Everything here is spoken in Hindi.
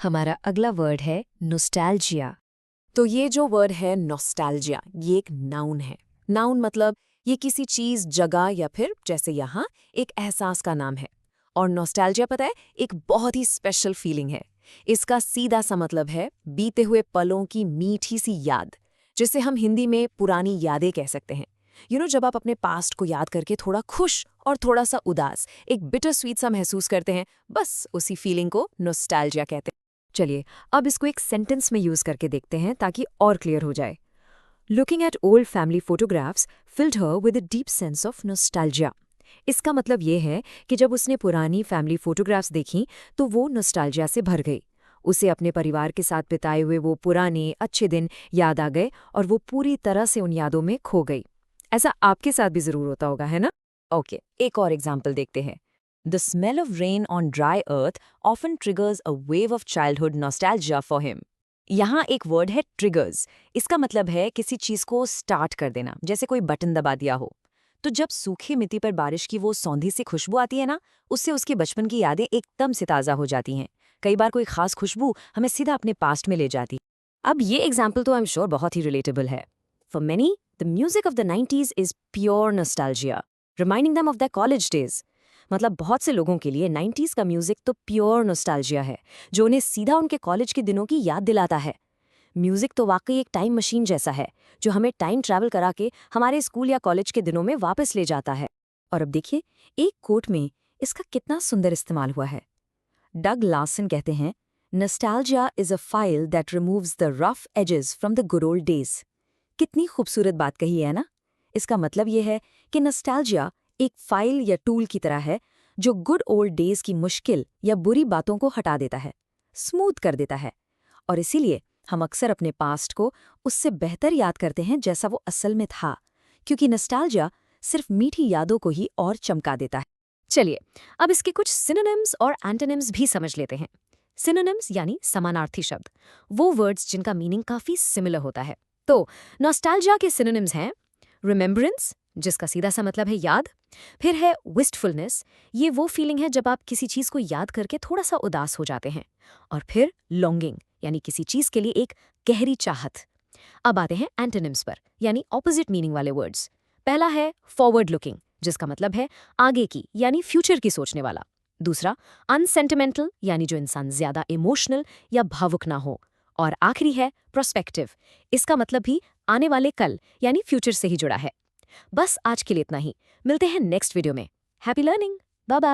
हमारा अगला वर्ड है नॉस्टैल्जिया। तो ये जो वर्ड है नॉस्टैल्जिया, ये एक नाउन है। नाउन मतलब ये किसी चीज, जगह या फिर जैसे यहाँ एक एहसास का नाम है। और नॉस्टैल्जिया पता है, एक बहुत ही स्पेशल फीलिंग है। इसका सीधा सा मतलब है बीते हुए पलों की मीठी सी याद, जिसे हम हिंदी में पुरानी यादें कह सकते हैं। जब आप अपने पास्ट को याद करके थोड़ा खुश और थोड़ा सा उदास, एक बिटर स्वीट सा महसूस करते हैं, बस उसी फीलिंग को नॉस्टैल्जिया कहते हैं। चलिए अब इसको एक सेंटेंस में यूज करके देखते हैं ताकि और क्लियर हो जाए। Looking at old family photographs field her with a deep sense of nostalgia. इसका मतलब ये है कि जब उसने पुरानी फैमिली फोटोग्राफ्स देखी तो वो नॉस्टैल्जिया से भर गई। उसे अपने परिवार के साथ बिताए हुए वो पुराने अच्छे दिन याद आ गए और वो पूरी तरह से उन यादों में खो गई। ऐसा आपके साथ भी जरूर होता होगा, है ना? ओके, एक और एग्जाम्पल देखते हैं। The smell of rain on dry earth often triggers a wave of childhood nostalgia for him. यहाँ एक वर्ड है ट्रिगर्स। इसका मतलब है किसी चीज को स्टार्ट कर देना, जैसे कोई बटन दबा दिया हो। तो जब सूखी मिट्टी पर बारिश की वो सौंधी सी खुशबू आती है ना, उससे उसके बचपन की यादें एकदम से ताज़ा हो जाती हैं। कई बार कोई खास खुशबू हमें सीधा अपने पास्ट में ले जाती। अब ये एग्जाम्पल तो आई एम श्योर बहुत ही रिलेटेबल है। For many the music of the 90s is pure nostalgia, reminding them of the college days. मतलब बहुत से लोगों के लिए 90s का म्यूजिक तो प्योर नॉस्टैल्जिया है, जो उन्हें सीधा उनके कॉलेज के दिनों की याद दिलाता है। म्यूजिक तो वाकई एक टाइम मशीन जैसा है, जो हमें टाइम ट्रैवल करा के हमारे स्कूल या कॉलेज के दिनों में वापस ले जाता है। और अब देखिए, एक कोट में इसका कितना सुंदर इस्तेमाल हुआ है। डग लार्सन कहते हैं, nostalgia is a file that removes the rough edges from the good old days. कितनी खूबसूरत बात कही है ना। इसका मतलब ये है कि नॉस्टैल्जिया एक फाइल या टूल की तरह है, जो गुड ओल्ड डेज की मुश्किल या बुरी बातों को हटा देता है, स्मूथ कर देता है। और इसीलिए हम अक्सर अपने पास्ट को उससे बेहतर याद करते हैं जैसा वो असल में था, क्योंकि नॉस्टैल्जिया सिर्फ मीठी यादों को ही और चमका देता है। चलिए अब इसके कुछ सिनोनिम्स और एंटोनिम्स भी समझ लेते हैं। सिनोनिम्स यानी समानार्थी शब्द, वो वर्ड्स जिनका मीनिंग काफी सिमिलर होता है। तो नॉस्टैल्जिया के सिनोनिम्स हैं रिमेम्बरेंस, जिसका सीधा सा मतलब है याद। फिर है विस्टफुलनेस, ये वो फीलिंग है जब आप किसी चीज को याद करके थोड़ा सा उदास हो जाते हैं। और फिर लॉन्गिंग, यानी किसी चीज के लिए एक गहरी चाहत। अब आते हैं एंटोनिम्स पर, यानी ऑपोजिट मीनिंग वाले वर्ड्स। पहला है फॉरवर्ड लुकिंग, जिसका मतलब है आगे की यानी फ्यूचर की सोचने वाला। दूसरा अनसेंटिमेंटल, यानी जो इंसान ज्यादा इमोशनल या भावुक ना हो। और आखिरी है प्रोस्पेक्टिव, इसका मतलब भी आने वाले कल यानी फ्यूचर से ही जुड़ा है। बस आज के लिए इतना ही, मिलते हैं नेक्स्ट वीडियो में। Happy learning, bye bye.